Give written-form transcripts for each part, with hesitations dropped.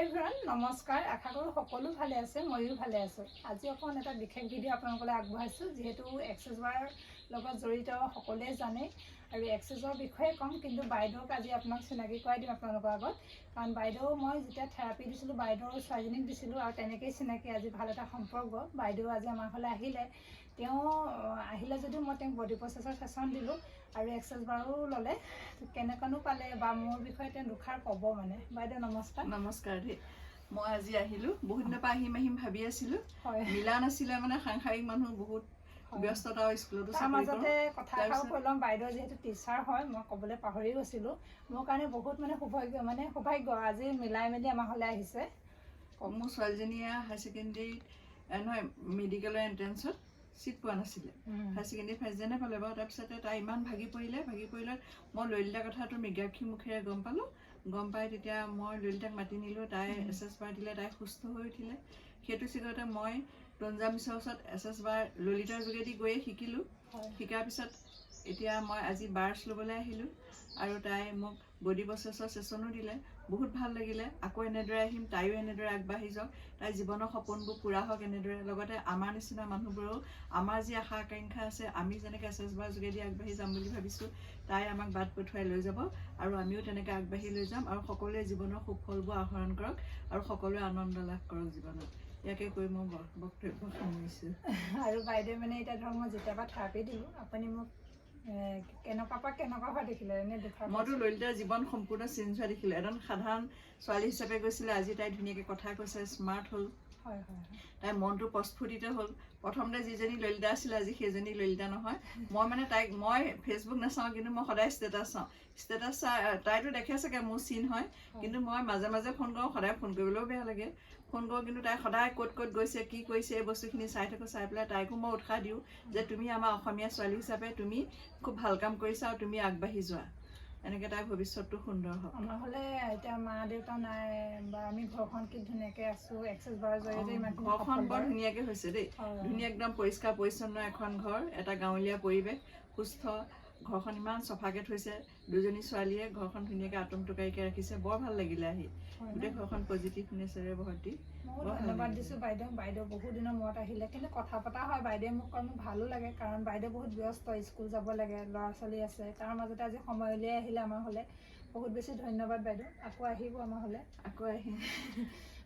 everyone নমস্কাৰ আশা কৰোঁ সকলো ভালে আছে ময়ো ভালে আছোঁ আজি অকণ এটা বিশেষ ভিডিঅ' আপোনালোকলৈ আগবঢ়াইছোঁ যিহেতু এক্সাৰচাইজৰ লগত জড়িত সকলোৱে জানে আৰু এক্সাৰচাইজৰ বিষয়ে ক'ম কিন্তু বাইদেউক আজি আপোনাক চিনাকি কৰাই দিম আপোনালোকৰ আগত কাৰণ বাইদেউ মই যেতিয়া থেৰাপি দিছিলোঁ বাইদেউৰ ছোৱালীজনীক দিছিলোঁ আৰু তেনেকৈয়ে চিনাকি আজি ভাল এটা সম্পৰ্ক বাইদেউ আজি আমাৰ ঘৰলৈ আহিলে তেওঁ আহিলে যদিও মই তেওঁক বডি প্ৰচেছৰ ছেশ্যন দিলোঁ আৰু এক্সাৰচাইজ বাৰো ল'লে কেনেকৈনো পালে বা মোৰ বিষয়ে তেওঁ দুষাৰ ক'ব মানে বাইদেউ নমস্কাৰ নমস্কাৰ দেই মই আজি আহিলোঁ বহুত দিনৰ পৰা আহিম ভাবি আছিলোঁ হয় মিলা নাছিলে মানে সাংসাৰিক মানুহ বহুত ব্যস্ততা স্কুলতো তাৰ মাজতে কথা এটাও কৈ ল'ম বাইদেউ যিহেতু টিচাৰ হয় মই ক'বলৈ পাহৰি গৈছিলোঁ মোৰ কাৰণে বহুত সৌভাগ্য আজি মিলাই মেলি আমাৰ ঘৰলৈ আহিছে মোৰ ছোৱালীজনীয়ে হায়াৰ ছেকেণ্ডেৰী নহয় মেডিকেলৰ এণ্ট্ৰেঞ্চত চিট পোৱা নাছিলে হায়াৰ ছেকেণ্ডেৰী ফাৰ্ষ্ট ডিভিজনে পালে বাৰু তাৰপিছতে তাই ইমান ভাগি পৰিলে মই ললিতা কথাটো মৃগাক্ষী মুখেৰে গম পাই তেতিয়া মই ললিতাক মাতি নিলোঁ তাই এছ বাৰ দিলে তাই সুস্থ হৈ উঠিলে সেইটো চিগতে মই তঞ্জা মিছৰ ওচৰত এছ বাৰ ললিতাৰ যোগেদি গৈয়ে শিকিলোঁ শিকাৰ পিছত এতিয়া মই আজি বাৰ্ছ ল'বলৈ আহিলোঁ আৰু তাই মোক বডি প্ৰচেছৰ ছেশ্যনো দিলে বহুত ভাল লাগিলে আকৌ এনেদৰে আহিম তাইও এনেদৰে আগবাঢ়ি যাওক তাইৰ জীৱনৰ সপোনবোৰ পূৰা হওক এনেদৰে লগতে আমাৰ নিচিনা মানুহবোৰেও আমাৰ যি আশা আকাংক্ষা আছে আমি যেনেকৈ এছ বাৰ যোগেদি আগবাঢ়ি যাম বুলি ভাবিছোঁ তাই আমাক বাট পঠুৱাই লৈ যাব আৰু আমিও তেনেকৈ আগবাঢ়ি লৈ যাম আৰু সকলোৱে জীৱনৰ সুফলবোৰ আহৰণ কৰক আৰু সকলোৱে আনন্দ লাভ কৰক জীৱনত ইয়াকে কৈ মই বক্তব্য সামৰিছোঁ আৰু বাইদেউ মানে এতিয়া ধৰক মই যেতিয়াৰ পৰা থেৰাপি দিলোঁ আপুনি মোক কেনেকুৱা হোৱা দেখিলে এনে মইতো ললিতাৰ জীৱন সম্পূৰ্ণ চেঞ্জ হোৱা দেখিলোঁ এজন সাধাৰণ ছোৱালী হিচাপে গৈছিলে আজি তাই ধুনীয়াকৈ কথা কৈছে স্মাৰ্ট হ'ল তাইৰ মনটো প্ৰস্ফুটিত হ'ল প্ৰথমতে যিজনী ললিতা আছিলে আজি সেইজনী ললিতা নহয় মই ফেচবুক নাচাওঁ কিন্তু মই সদায় ষ্টেটাছ চাওঁ তাইতো দেখে চাগে মোৰ চিন হয় কিন্তু মই মাজে মাজে ফোন কৰোঁ সদায় ফোন কৰিবলৈও বেয়া লাগে ফোন কৰোঁ কিন্তু তাই সদায় ক'ত গৈছে কি কৰিছে এই বস্তুখিনি চাই থাকোঁ চাই পেলাই তাইকো মই উৎসাহ দিওঁ যে তুমি আমাৰ অসমীয়া ছোৱালী হিচাপে তুমি খুব ভাল কাম কৰিছা আৰু তুমি আগবাঢ়ি যোৱা এনেকৈ তাইৰ ভৱিষ্যতটো সুন্দৰ হওক আমাৰ হ'লে এতিয়া মা দেউতা নাই বা আমি ঘৰখন কি ধুনীয়াকৈ আছোঁ এক্সাৰচাইজ বাৰৰ জৰিয়তে ঘৰখন বৰ ধুনীয়াকৈ হৈছে দেই ধুনীয়া একদম পৰিষ্কাৰ পৰিচ্ছন্ন এখন ঘৰ এটা গাঁৱলীয়া পৰিৱেশ সুস্থ ঘৰখন ইমান চফাকৈ থৈছে দুজনী ছোৱালীয়ে ঘৰখন ধুনীয়াকৈ আটোমটোকাৰিকৈ ৰাখিছে বৰ ভাল লাগিলে আহি গোটেই ঘৰখন পজিটিভনেছেৰে ভৰ্তি ধন্যবাদ দিছোঁ বাইদেউ বহুত দিনৰ মূৰত আহিলে কিন্তু কথা পতা হয় বাইদেউ মোক ভালো লাগে কাৰণ বাইদেউ বহুত ব্যস্ত স্কুল যাব লাগে ল'ৰা ছোৱালী আছে তাৰ মাজতে আজি সময় উলিয়াই আহিলে আমাৰ হ'লে বহুত বেছি ধন্যবাদ বাইদেউ আকৌ আহিব আমাৰ হ'লে আকৌ আহিম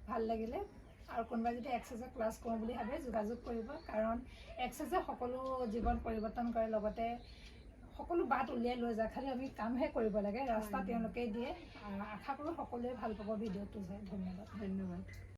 ভাল লাগিলে আৰু কোনোবাই যদি এক্সাৰচাইজ ক্লাছ কৰোঁ বুলি ভাবে যোগাযোগ কৰিব কাৰণ এক্সাৰচাইজে সকলো জীৱন পৰিৱৰ্তন কৰে লগতে সকলো বাট উলিয়াই লৈ যায় খালি আমি কামহে কৰিব লাগে ৰাস্তা তেওঁলোকে দিয়ে আশা কৰোঁ সকলোৱে ভাল পাব ভিডিঅ'টো চাই ধন্যবাদ